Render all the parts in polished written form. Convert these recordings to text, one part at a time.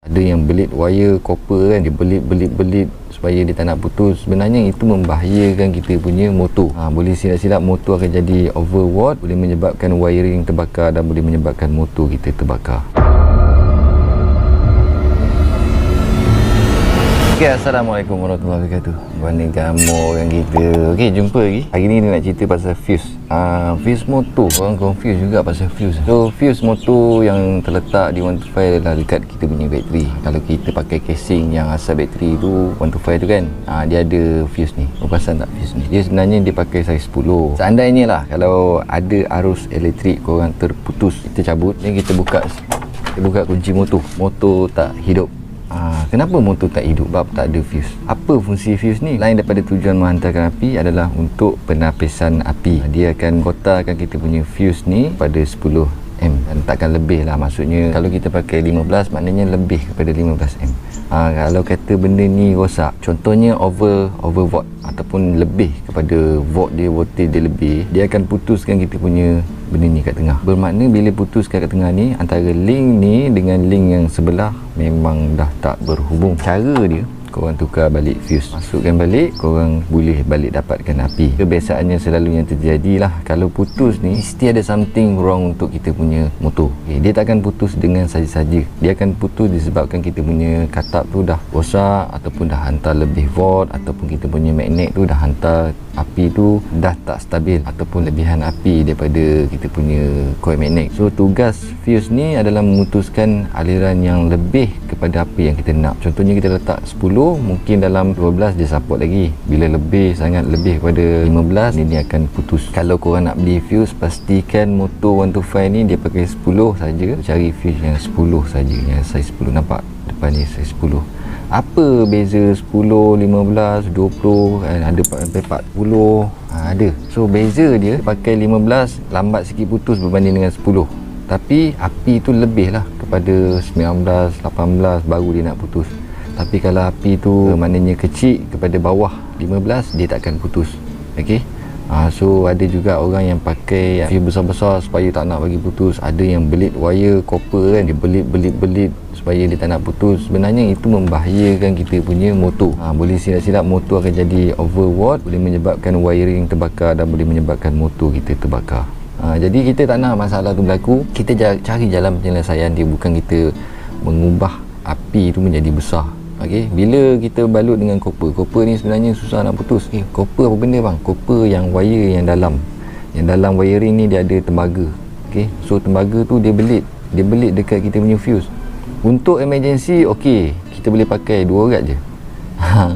Ada yang belit wire copper kan, dia belit supaya dia tak nak putus. Sebenarnya itu membahayakan kita punya motor. Boleh silap-silap motor akan jadi overwatt, boleh menyebabkan wiring terbakar dan boleh menyebabkan motor kita terbakar. Okay, Assalamualaikum warahmatullahi wabarakatuh. Mana kamu orang kita? Okay, jumpa lagi. Hari ni nak cerita pasal fuse. Fuse motor. Orang confuse juga pasal fuse. So, fuse motor yang terletak di 125 adalah dekat kita punya bateri. Kalau kita pakai casing yang asal bateri tu 125 tu kan, dia ada fuse ni. Kau perasan tak fuse ni? Dia sebenarnya dia pakai saiz 10. Seandainya lah kalau ada arus elektrik korang terputus, kita cabut, dan kita buka kunci motor tak hidup. Kenapa motor tak hidup? Sebab tak ada fuse. Apa fungsi fuse ni? Lain daripada tujuan menghantarkan api adalah untuk penapisan api. Dia akan kotarkan kita punya fuse ni pada 10 M dan takkan lebih lah. Maksudnya kalau kita pakai 15 maknanya lebih kepada 15 M. Kalau kata benda ni rosak, contohnya overwatt ataupun lebih kepada volt dia, voltage dia lebih, dia akan putuskan kita punya benda ni kat tengah. Bermakna bila putuskan kat tengah ni, antara link ni dengan link yang sebelah memang dah tak berhubung. Cara dia, korang tukar balik fuse, masukkan balik, korang boleh balik dapatkan api. Kebiasaannya selalu yang terjadi lah, kalau putus ni mesti ada something wrong untuk kita punya motor. Dia tak akan putus dengan saja-saja. Dia akan putus disebabkan kita punya katap tu dah rosak, ataupun dah hantar lebih volt, ataupun kita punya magnet tu dah hantar api tu dah tak stabil, ataupun lebihan api daripada kita punya coil magnet. So tugas fuse ni adalah memutuskan aliran yang lebih kepada apa yang kita nak. Contohnya kita letak 10, mungkin dalam 12 dia support lagi. Bila lebih sangat lebih kepada 15, ini akan putus. Kalau korang nak beli fuse, pastikan motor 125 ni dia pakai 10 saja. Cari fuse yang 10 saja, yang saiz 10. Nampak depan ni saiz 10. Apa beza 10, 15, 20, ada sampai 40, ada. So beza dia pakai 15 lambat sikit putus berbanding dengan 10. Tapi api tu lebih lah kepada 19, 18 baru dia nak putus. Tapi kalau api tu maknanya kecil kepada bawah 15, dia tak akan putus. Okey. So ada juga orang yang pakai fuse besar-besar supaya tak nak bagi putus. Ada yang belit wire copper kan, dia belit supaya dia tak nak putus. Sebenarnya itu membahayakan kita punya motor. Boleh silap-silap motor akan jadi overwatt, boleh menyebabkan wiring terbakar dan boleh menyebabkan motor kita terbakar. Jadi kita tak nak masalah tu berlaku. Kita cari jalan penyelesaian dia, bukan kita mengubah api tu menjadi besar. Okey, bila kita balut dengan copper ni sebenarnya susah nak putus. Copper apa benda bang? Copper yang wire yang dalam wiring ni dia ada tembaga. Okey, so tembaga tu dia belit dekat kita punya fuse. Untuk emergency, okey, kita boleh pakai 2 urat je.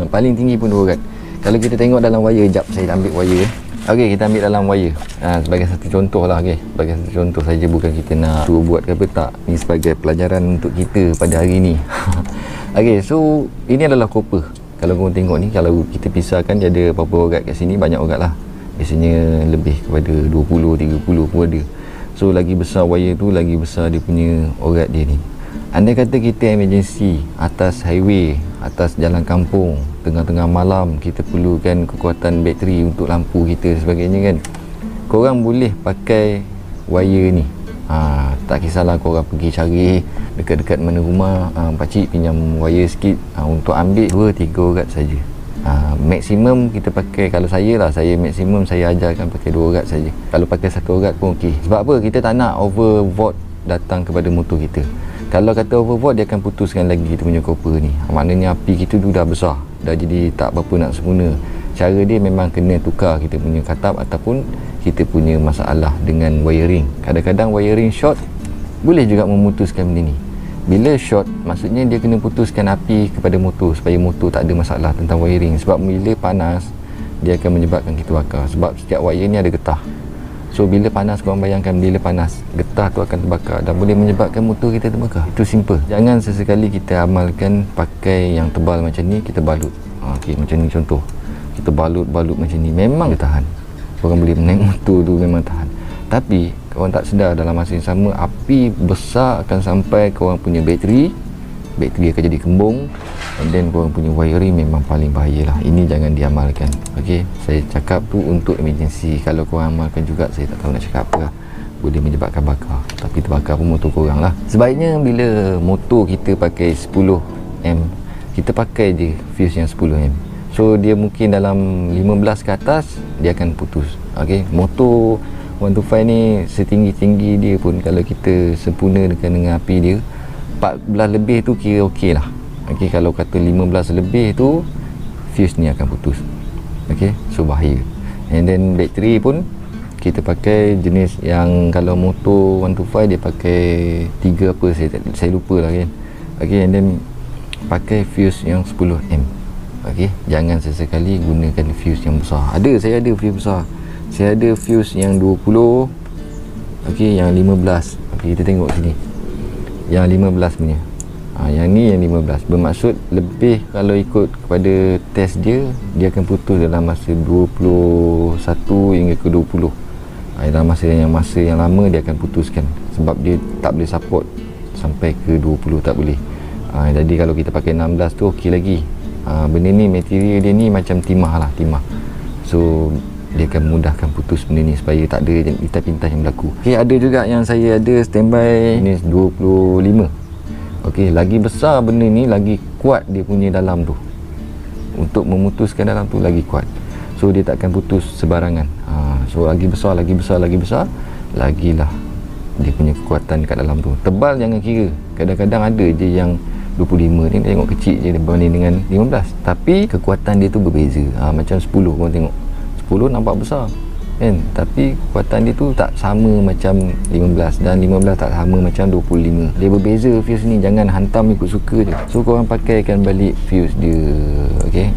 Paling tinggi pun 2 urat. Kalau kita tengok dalam wire, jap saya ambil wire. Okey, kita ambil dalam wire. Sebagai satu contoh lah, okey. Sebagai satu contoh saja, bukan kita nak suruh buat ke apa, tak. Ni sebagai pelajaran untuk kita pada hari ni. Okey, so ini adalah copper. Kalau korang tengok ni, kalau kita pisahkan, dia ada berapa urat kat sini, banyak urat lah. Biasanya lebih kepada 20, 30 pun ada. So lagi besar wire tu, lagi besar dia punya urat dia ni. Andai kata kita emergency atas highway, atas jalan kampung, tengah-tengah malam, kita perlukan kekuatan bateri untuk lampu kita sebagainya kan, korang boleh pakai wire ni. Tak kisahlah korang pergi cari dekat-dekat mana rumah, pakcik pinjam wire sikit, untuk ambil 2-3 urat saja. Maksimum kita pakai, kalau saya maksimum saya ajarkan pakai 2 urat saja. Kalau pakai 1 urat pun okey. Sebab apa? Kita tak nak overwatt datang kepada motor kita. Kalau kata overwatt, dia akan putuskan lagi kita punya copper ni. Maknanya api kita tu dah besar, dah jadi tak berapa nak sempurna. Cara dia memang kena tukar kita punya katap, ataupun kita punya masalah dengan wiring. Kadang-kadang wiring short boleh juga memutuskan benda ni. Bila short, maksudnya dia kena putuskan api kepada motor supaya motor tak ada masalah tentang wiring. Sebab bila panas, dia akan menyebabkan kita bakar. Sebab setiap wire ni ada getah. So bila panas, korang bayangkan bila panas, getah tu akan terbakar dan boleh menyebabkan motor kita terbakar. Itu simple. Jangan sesekali kita amalkan pakai yang tebal macam ni, kita balut. Okey, macam ni contoh. Kita balut macam ni, memang dia tahan. Korang boleh naik motor tu memang tahan. Tapi korang tak sedar dalam masa yang sama, api besar akan sampai korang punya bateri akan jadi kembung, and then korang punya wiring memang paling bahaya lah. Ini jangan diamalkan. Okey, saya cakap tu untuk emergency. Kalau korang amalkan juga, saya tak tahu nak cakap apa lah. boleh menyebabkan bakar. Tapi terbakar pun motor korang lah. Sebaiknya bila motor kita pakai 10M, kita pakai je fuse yang 10M. So dia mungkin dalam 15 ke atas dia akan putus. Okey, motor 125 ni setinggi-tinggi dia pun kalau kita sempurnakan dengan api dia 14 lebih tu kira okey lah. Okey, kalau kata 15 lebih tu fuse ni akan putus. Okey, so bahaya. And then bateri pun kita pakai jenis yang kalau motor 125 dia pakai 3 apa saya lupa lah kan. Okey, and then pakai fuse yang 10M. Okey, jangan sesekali gunakan fuse yang besar. Saya ada fuse besar. Saya ada fuse yang 20. Okey, yang 15. Okey, kita tengok sini. Yang 15 punya. Yang ni yang 15. Bermaksud lebih kalau ikut kepada test dia akan putus dalam masa 21 hingga ke 20. Dalam masa yang lama dia akan putuskan sebab dia tak boleh support sampai ke 20, tak boleh. Jadi kalau kita pakai 16 tu okey lagi. Benda ni material dia ni macam timah lah, timah. So dia akan mudahkan putus benda ni supaya tak ada pintas-pintas yang berlaku. Okey, ada juga yang saya ada standby jenis 25. Okey, lagi besar benda ni lagi kuat dia punya dalam tu. Untuk memutuskan dalam tu lagi kuat. So dia tak akan putus sebarangan. So lagi besar, lagilah dia punya kekuatan kat dalam tu. Tebal jangan kira. Kadang-kadang ada je yang 25 ni tengok kecil je berbanding dengan 15. Tapi kekuatan dia tu berbeza. Macam 10 korang tengok. 10 nampak besar kan, tapi kekuatan dia tu tak sama macam 15 dan 15 tak sama macam 25. Dia berbeza fuse ni, jangan hantam ikut suka je. So korang pakaikan balik fuse dia. Okey,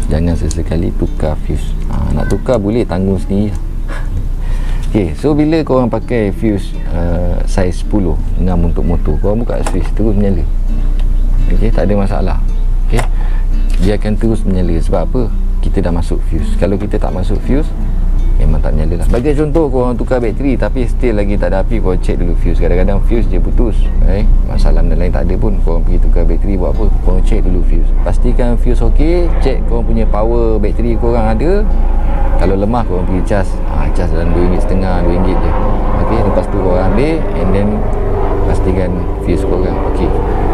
jangan sesekali tukar fuse. Nak tukar boleh, tanggung sendiri. Okey, so bila korang pakai fuse saiz 10 ngam untuk motor, korang buka switch terus menyala. Okey, tak ada masalah. Okey, dia akan terus menyala. Sebab apa? Kita dah masuk fuse. Kalau kita tak masuk fuse, memang tak menyala lah. Bagi contoh, korang tukar bateri tapi still lagi tak ada api, korang check dulu fuse. Kadang-kadang fuse dia putus, masalah benda lain tak ada pun, korang pergi tukar bateri buat apa? Korang check dulu fuse. Pastikan fuse okey. Check korang punya power bateri korang ada. Kalau lemah, korang pergi cas. Cas dalam RM2.5, RM2 je. Okey, lepas tu korang ambil and then pastikan fuse korang okey.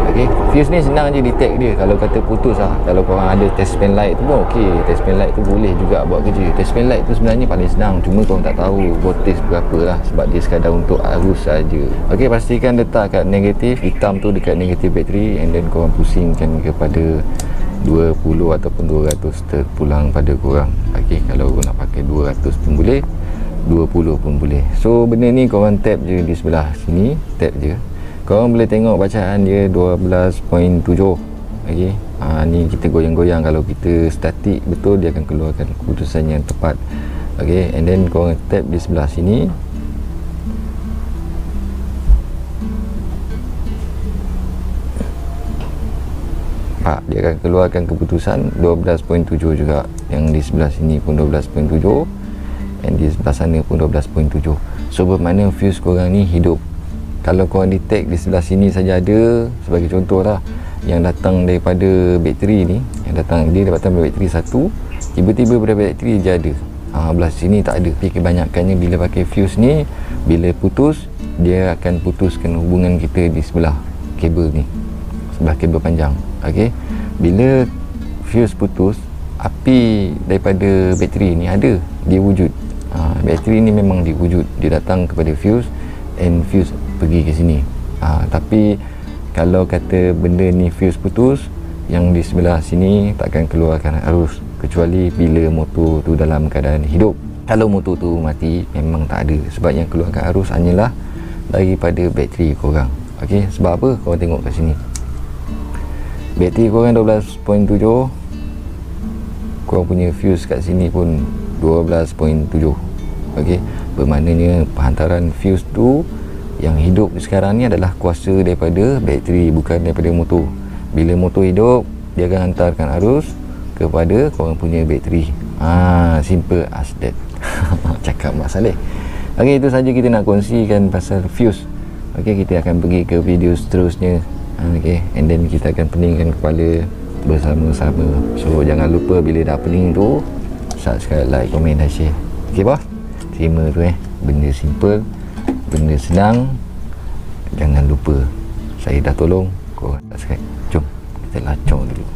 Okey, fuse ni senang je detect dia. Kalau kata putus kalau korang ada test pan light tu pun okey. Test pan light tu boleh juga buat kerja. Test pan light tu sebenarnya paling senang, cuma korang tak tahu voltage berapa lah, sebab dia sekadar untuk arus saja. Okey, pastikan letak kat negatif, hitam tu dekat negatif bateri, and then korang pusingkan kepada 20 ataupun 200 terpulang pada korang. Okey, kalau korang nak pakai 200 pun boleh, 20 pun boleh. So benda ni korang tap je di sebelah sini, tap je. Korang boleh tengok bacaan dia 12.7. Okey, ni kita goyang-goyang. Kalau kita statik betul, dia akan keluarkan keputusan yang tepat. Okey, and then korang tap di sebelah sini. Dia akan keluarkan keputusan 12.7 juga. Yang di sebelah sini pun 12.7, and di sebelah sana pun 12.7. So bermakna fuse korang ni hidup. Kalau korang detect di sebelah sini saja ada, sebagai contoh lah, yang datang daripada bateri ni, yang datang daripada bateri satu, tiba-tiba pada bateri je ada. Belah sini tak ada. Tapi kebanyakannya bila pakai fuse ni, bila putus, dia akan putuskan hubungan kita di sebelah kabel ni, sebelah kabel panjang. Okey, bila fuse putus, api daripada bateri ni ada, dia wujud. Bateri ni memang dia wujud, dia datang kepada fuse, and fuse pergi ke sini. Tapi kalau kata benda ni fuse putus, yang di sebelah sini takkan keluarkan arus, kecuali bila motor tu dalam keadaan hidup. Kalau motor tu mati, memang tak ada, sebab yang keluarkan arus hanyalah daripada bateri korang. Okey, sebab apa? Korang tengok kat sini, bateri korang 12.7, korang punya fuse kat sini pun 12.7. Okey, bermaknanya penghantaran fuse tu yang hidup sekarang ni adalah kuasa daripada bateri, bukan daripada motor. Bila motor hidup, dia akan hantarkan arus kepada korang punya bateri. Simple as that. Cakap Mak Saleh. Okey, itu saja kita nak kongsikan pasal fuse. Okey, kita akan pergi ke video seterusnya. Okey, and then kita akan peningkan kepala bersama-sama. So jangan lupa bila dah pening tu, subscribe, like, komen dan share. Okey bos, terima tu benda simple benda senang. Jangan lupa, saya dah tolong, korang subscribe. Jom kita lacong dulu.